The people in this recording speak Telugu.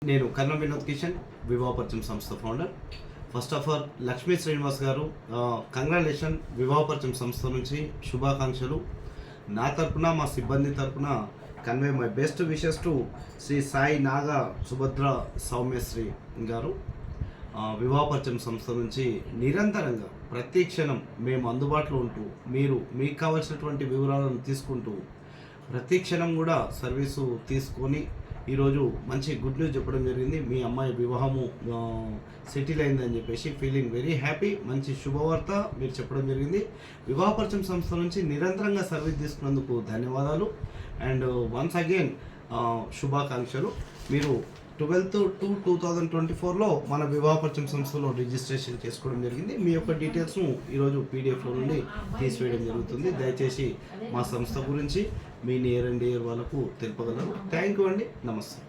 నేను కర్ణ వినోద్ కిషన్ వివాహ పరిచయం సంస్థ founder. First of all Lakshmi Srinivas గారు కంగ్రాచులేషన్. వివాహ పరిచయం సంస్థ నుంచి శుభాకాంక్షలు. నా తరపున మా సిబ్బంది తరపున convey my best wishes to Shri Sai Naga Subhadra Soumyasri గారు. వివాహ పరిచయం సంస్థ నుంచి నిరంతరంగా ప్రతి క్షణం మేము అందుబాటులో ఉంటూ మీకు కావాల్సినటువంటి వివరాలను తీసుకుంటూ ప్రతి క్షణం కూడా సర్వీసు తీసుకొని ఈరోజు మంచి గుడ్ న్యూస్ చెప్పడం జరిగింది. మీ అమ్మాయి వివాహము సెటిల్ అయిందని చెప్పేసి ఫీలింగ్ వెరీ హ్యాపీ. మంచి శుభవార్త మీరు చెప్పడం జరిగింది. వివాహ పరిచయం సంస్థ నుంచి నిరంతరంగా సర్వీస్ తీసుకున్నందుకు ధన్యవాదాలు. అండ్ వన్స్ అగైన్ శుభాకాంక్షలు. మీరు 12/2/2024లో మన వివాహ పరిచయం సంస్థలో రిజిస్ట్రేషన్ చేసుకోవడం జరిగింది. మీ యొక్క డీటెయిల్స్ను ఈరోజు పీడిఎఫ్లో నుండి తీసివేయడం జరుగుతుంది. దయచేసి మా సంస్థ గురించి మీ నియర్ అండ్ డియర్ వాళ్ళకు తెలుపగలరు. థ్యాంక్ యూ అండి. నమస్తే.